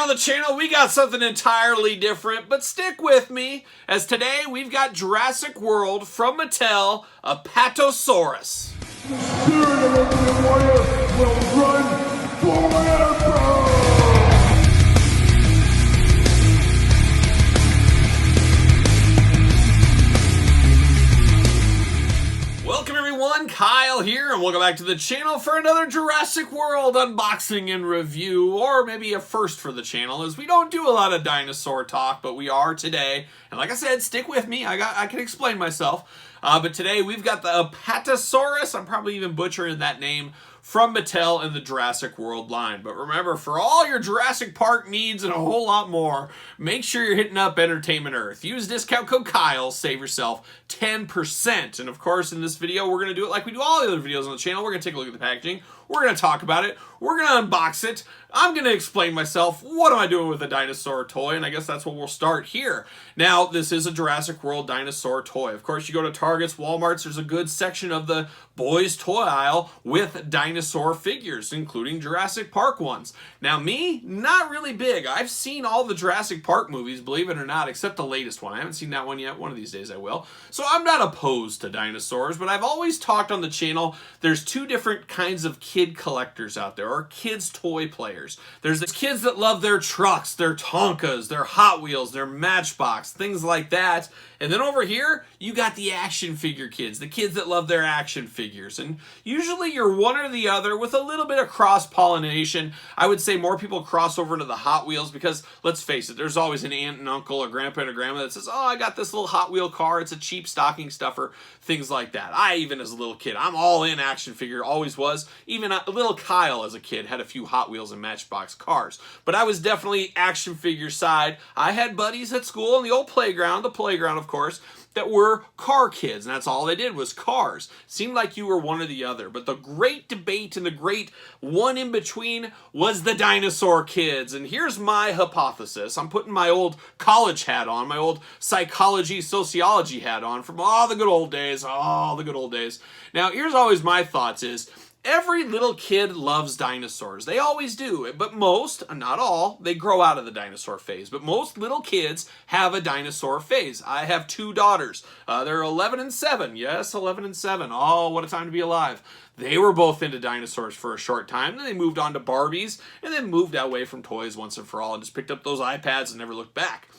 on the channel, we got something entirely different, but stick with me, as today we've got Jurassic World from Mattel, Apatosaurus. The spirit of Ultimate Warrior will run forever! Welcome everyone, Kyle here, and welcome back to the channel for another Jurassic World unboxing and review, or maybe a first for the channel, as we don't do a lot of dinosaur talk, but we are today. And like I said, stick with me, I can explain myself. But today we've got the Apatosaurus, I'm probably even butchering that name, from Mattel in the Jurassic World line. But remember, for all your Jurassic Park needs and a whole lot more, make sure you're hitting up Entertainment Earth. Use discount code Kyle, save yourself 10%. And of course, in this video, we're going to do it like we do all the other videos on the channel. We're going to take a look at the packaging. We're going to talk about it. We're going to unbox it. I'm going to explain myself. What am I doing with a dinosaur toy? And I guess that's what we'll start here. Now, this is a Jurassic World dinosaur toy. Of course, you go to Targets, Walmarts, there's a good section of the boys' toy aisle with dinosaur figures, including Jurassic Park ones. Now, me, not really big. I've seen all the Jurassic Park movies, believe it or not, except the latest one. I haven't seen that one yet. One of these days I will. So I'm not opposed to dinosaurs, but I've always talked on the channel, there's two different kinds of kid collectors out there, or kids toy players. There's the kids that love their trucks, their Tonkas, their Hot Wheels, their Matchbox, things like that. And then over here, you got the action figure kids, the kids that love their action figures. And usually you're one or the other with a little bit of cross-pollination. I would say more people cross over to the Hot Wheels because, let's face it, there's always an aunt and uncle, a grandpa and a grandma that says, oh, I got this little Hot Wheel car, it's a cheap stocking stuffer, things like that. I, even as a little kid, I'm all in action figure, always was. Even a little Kyle as a kid had a few Hot Wheels and Matchbox cars. But I was definitely action figure side. I had buddies at school in the old playground, of course, that were car kids, and that's all they did was cars. Seemed like you were one or the other, but the great debate and the great one in between was the dinosaur kids. And here's my hypothesis. I'm putting my old college hat on, my old psychology, sociology hat on from all the good old days, Now, here's always my thoughts is, every little kid loves dinosaurs. They always do. But most, not all, they grow out of the dinosaur phase. But most little kids have a dinosaur phase. I have two daughters. They're 11 and 7. Yes, 11 and 7. Oh, what a time to be alive. They were both into dinosaurs for a short time. Then they moved on to Barbies and then moved away from toys once and for all and just picked up those iPads and never looked back.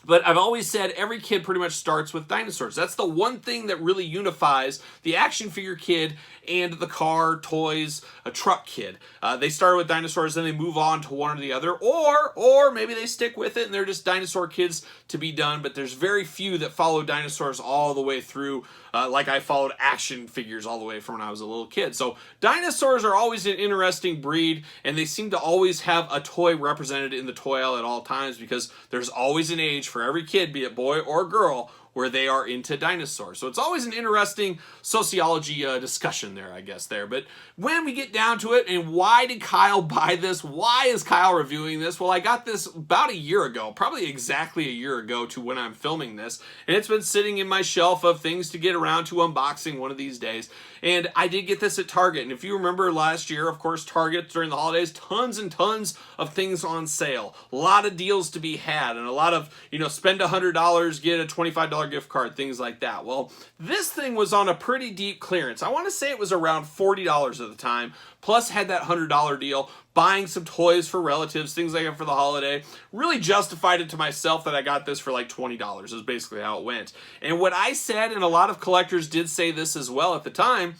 But I've always said every kid pretty much starts with dinosaurs. That's the one thing that really unifies the action figure kid and the car, toys, a truck kid. They start with dinosaurs, then they move on to one or the other, or maybe they stick with it and they're just dinosaur kids to be done, but there's very few that follow dinosaurs all the way through, like I followed action figures all the way from when I was a little kid. So dinosaurs are always an interesting breed, and they seem to always have a toy represented in the toy aisle at all times because there's always an age for every kid, be it boy or girl, where they are into dinosaurs. So it's always an interesting sociology discussion there, I guess, there. But when we get down to it, and why did Kyle buy this? Why is Kyle reviewing this? Well, I got this about a year ago, probably exactly a year ago to when I'm filming this, and it's been sitting in my shelf of things to get around to unboxing one of these days. And I did get this at Target, and if you remember last year, of course, Target during the holidays, tons and tons of things on sale. A lot of deals to be had, and a lot of, spend $100, get a $25 gift card, things like that. Well, this thing was on a pretty deep clearance. I want to say it was around $40 at the time, plus had that $100 deal, buying some toys for relatives, things like that for the holiday. Really justified it to myself that I got this for like $20 is basically how it went. And what I said, and a lot of collectors did say this as well at the time,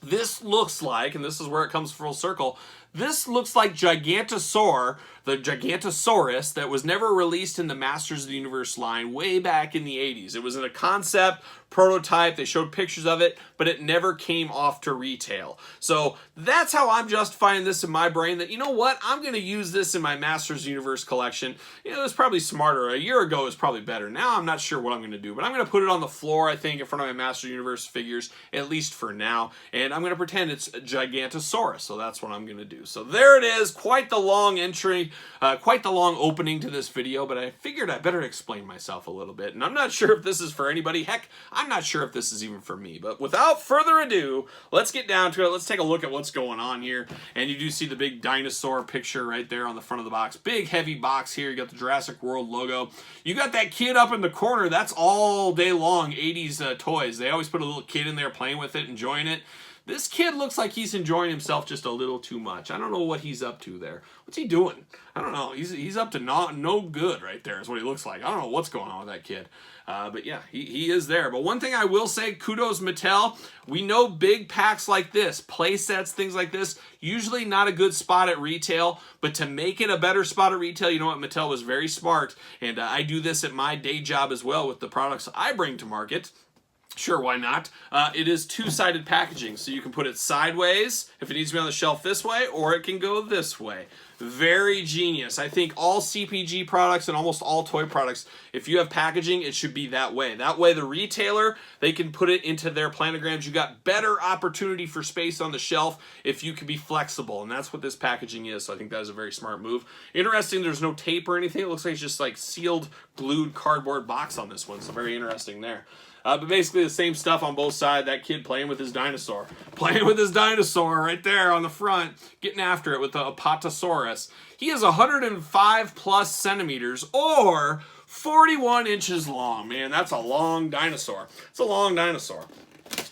this looks like, and this is where it comes full circle, this looks like Gigantosaur, the Gigantosaurus that was never released in the Masters of the Universe line way back in the 80s. It was in a concept, prototype, they showed pictures of it, but it never came off to retail. So that's how I'm justifying this in my brain, that, you know what, I'm going to use this in my Masters of the Universe collection. It's probably smarter. A year ago is probably better. Now I'm not sure what I'm going to do, but I'm going to put it on the floor, I think, in front of my Masters of the Universe figures, at least for now, and I'm going to pretend it's Gigantosaurus, so that's what I'm going to do. So there it is, quite the long entry Quite the long opening to this video, but I figured I better explain myself a little bit. And I'm not sure if this is for anybody. Heck, I'm not sure if this is even for me. But without further ado, let's get down to it. Let's take a look at what's going on here. And you do see the big dinosaur picture right there on the front of the box. Big, heavy box here. You got the Jurassic World logo. You got that kid up in the corner. That's all day long 80s toys. They always put a little kid in there playing with it, enjoying it. This kid looks like he's enjoying himself just a little too much. I don't know what he's up to there. What's he doing? I don't know. He's up to no good right there is what he looks like. I don't know what's going on with that kid. But yeah, he is there. But one thing I will say, kudos Mattel. We know big packs like this, play sets, things like this, usually not a good spot at retail. But to make it a better spot at retail, you know what? Mattel was very smart. And I do this at my day job as well with the products I bring to market. Sure, why not? It is two-sided packaging, so you can put it sideways if it needs to be on the shelf this way, or it can go this way. Very genius. I think all CPG products and almost all toy products, if you have packaging, it should be that way. That way the retailer, they can put it into their planograms. You got better opportunity for space on the shelf if you can be flexible, and that's what this packaging is, so I think that is a very smart move. Interesting, there's no tape or anything. It looks like it's just like sealed, glued cardboard box on this one, so very interesting there. But basically the same stuff on both sides. That kid playing with his dinosaur. Playing with his dinosaur right there on the front. Getting after it with the Apatosaurus. He is 105 plus centimeters or 41 inches long. Man, that's a long dinosaur. It's a long dinosaur.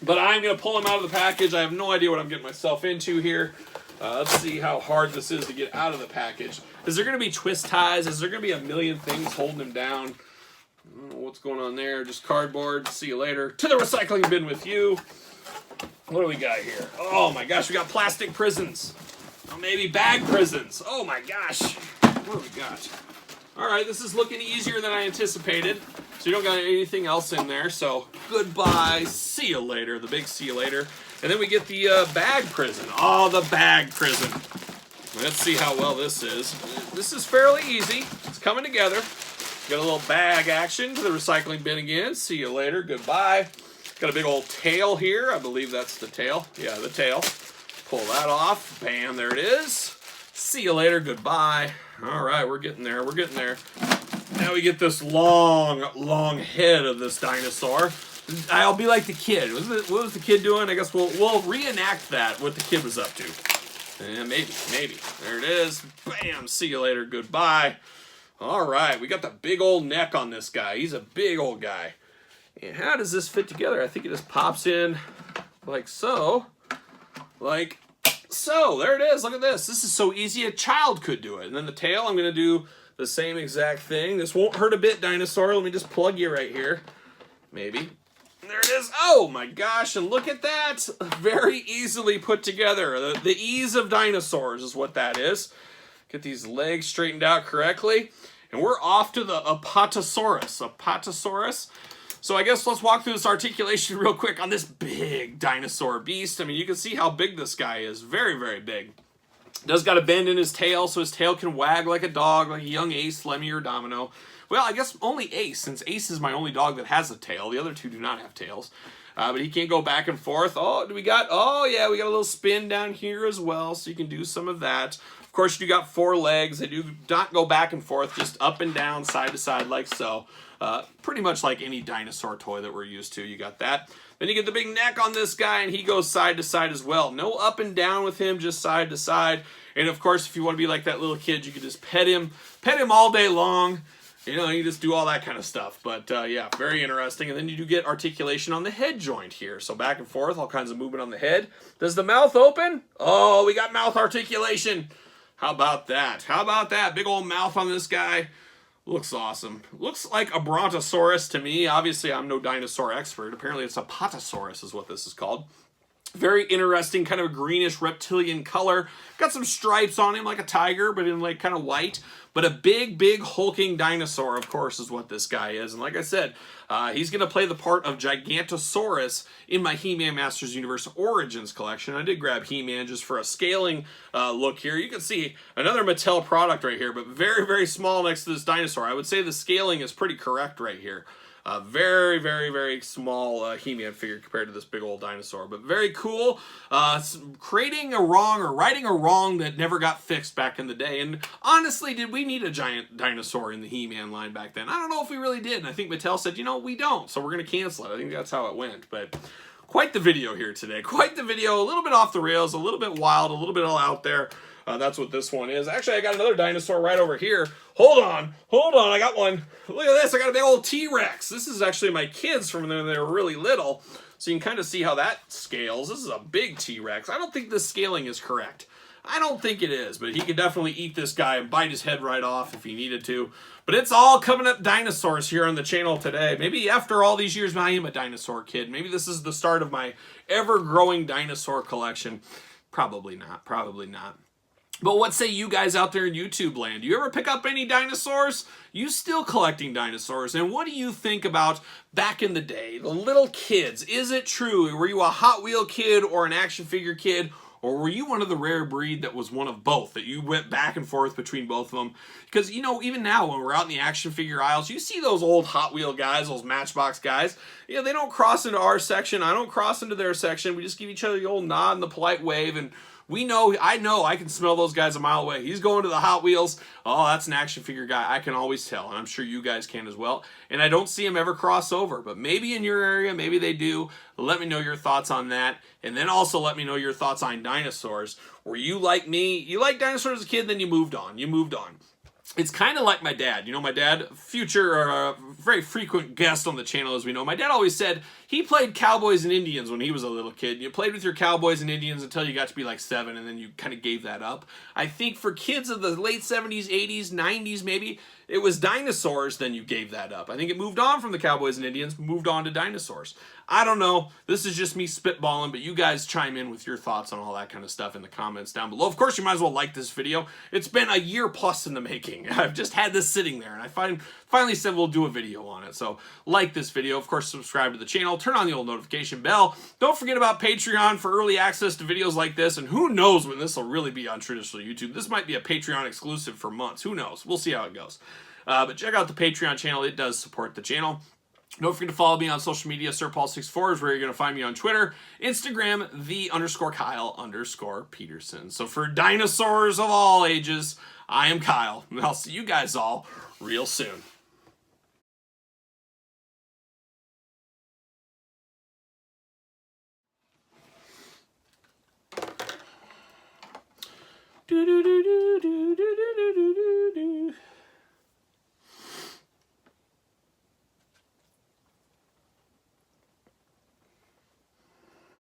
But I'm going to pull him out of the package. I have no idea what I'm getting myself into here. Let's see how hard this is to get out of the package. Is there going to be twist ties? Is there going to be a million things holding him down? I don't know what's going on there. Just cardboard. See you later. To the recycling bin with you. What do we got here? Oh my gosh, we got plastic prisons. Or maybe bag prisons. Oh my gosh. What do we got? Alright, this is looking easier than I anticipated. So you don't got anything else in there. So goodbye. See you later. The big see you later. And then we get the bag prison. Oh, the bag prison. Let's see how well this is. This is fairly easy. It's coming together. Got a little bag action to the recycling bin again. See you later. Goodbye. Got a big old tail here. I believe that's the tail. Yeah, the tail. Pull that off. Bam, there it is. See you later. Goodbye. All right, we're getting there. We're getting there. Now we get this long, long head of this dinosaur. I'll be like the kid. What was the kid doing? I guess we'll reenact that, what the kid was up to. Yeah, maybe. There it is. Bam. See you later. Goodbye. All right, we got the big old neck on this guy. He's a big old guy. And how does this fit together? I think it just pops in like so. Like so. There it is. Look at this. This is so easy a child could do it. And then the tail, I'm going to do the same exact thing. This won't hurt a bit, dinosaur. Let me just plug you right here. Maybe. There it is. Oh my gosh, and look at that. Very easily put together. The ease of dinosaurs is what that is. Get these legs straightened out correctly. And we're off to the Apatosaurus. Apatosaurus. So I guess let's walk through this articulation real quick on this big dinosaur beast. I mean, you can see how big this guy is. Very, very big. Does got a bend in his tail, so his tail can wag like a dog, like a young Ace, Lemmy, or Domino. Well, I guess only Ace, since Ace is my only dog that has a tail. The other two do not have tails. But he can't go back and forth. Oh, do we got? Oh, yeah, we got a little spin down here as well, so you can do some of that. Of course, you got 4 legs. They do not go back and forth, just up and down, side to side, like so. Pretty much like any dinosaur toy that we're used to. You got that. Then you get the big neck on this guy, and he goes side to side as well. No up and down with him, just side to side. And of course, if you want to be like that little kid, you can just pet him all day long. You know, you just do all that kind of stuff. But yeah, very interesting. And then you do get articulation on the head joint here. So back and forth, all kinds of movement on the head. Does the mouth open? Oh, we got mouth articulation. How about that? How about that? Big old mouth on this guy. Looks awesome. Looks like a brontosaurus to me. Obviously, I'm no dinosaur expert. Apparently, it's a Apatosaurus is what this is called. Very interesting, kind of a greenish reptilian color. Got some stripes on him like a tiger, but in like kind of white. But a big, big hulking dinosaur, of course, is what this guy is. And like I said, he's going to play the part of Gigantosaurus in my He-Man Masters Universe Origins collection. I did grab He-Man just for a scaling look here. You can see another Mattel product right here, but very, very small next to this dinosaur. I would say the scaling is pretty correct right here. Very, very, very small He-Man figure compared to this big old dinosaur, but very cool. Creating a wrong or righting a wrong that never got fixed back in the day. And honestly, did we need a giant dinosaur in the He-Man line back then? I don't know if we really did. And I think Mattel said, you know, we don't, so we're going to cancel it. I think that's how it went. But quite the video here today. Quite the video. A little bit off the rails, a little bit wild, a little bit all out there. That's what this one is. Actually, I got another dinosaur right over here. Hold on, I got one. Look at this, I got a big old T-Rex. This is actually my kids from when they were really little. So you can kind of see how that scales. This is a big T-Rex. I don't think this scaling is correct. I don't think it is, but he could definitely eat this guy and bite his head right off if he needed to. But it's all coming up dinosaurs here on the channel today. Maybe after all these years, I am a dinosaur kid. Maybe this is the start of my ever-growing dinosaur collection. Probably not, probably not. But what say you guys out there in YouTube land? Do you ever pick up any dinosaurs? You still collecting dinosaurs? And what do you think about back in the day, the little kids? Is it true? Were you a Hot Wheel kid or an action figure kid? Or were you one of the rare breed that was one of both, that you went back and forth between both of them? Because, you know, even now when we're out in the action figure aisles, you see those old Hot Wheel guys, those Matchbox guys. You know, they don't cross into our section. I don't cross into their section. We just give each other the old nod and the polite wave, and I know I can smell those guys a mile away. He's going to the Hot Wheels. Oh, that's an action figure guy. I can always tell, and I'm sure you guys can as well. And I don't see him ever cross over, but maybe in your area, maybe they do. Let me know your thoughts on that. And then also let me know your thoughts on dinosaurs. Were you like me? You liked dinosaurs as a kid, then you moved on. You moved on. It's kind of like my dad. You know, my dad, very frequent guest on the channel, as we know. My dad always said he played cowboys and Indians when he was a little kid. You played with your cowboys and Indians until you got to be like 7, and then you kind of gave that up. I think for kids of the late 70s, 80s, 90s maybe, it was dinosaurs, then you gave that up. I think it moved on from the cowboys and Indians, moved on to dinosaurs. I don't know. This is just me spitballing, but you guys chime in with your thoughts on all that kind of stuff in the comments down below. Of course, you might as well like this video. It's been a year plus in the making. I've just had this sitting there, and I finally said we'll do a video on it. So like this video. Of course, subscribe to the channel. Turn on the old notification bell. Don't forget about Patreon for early access to videos like this, and who knows when this will really be on traditional YouTube. This might be a Patreon exclusive for months. Who knows? We'll see how it goes. But check out the Patreon channel. It does support the channel. Don't forget to follow me on social media. SirPaul64 is where you're going to find me on Twitter. Instagram, _Kyle_Peterson. So for dinosaurs of all ages, I am Kyle. And I'll see you guys all real soon. Do do do do.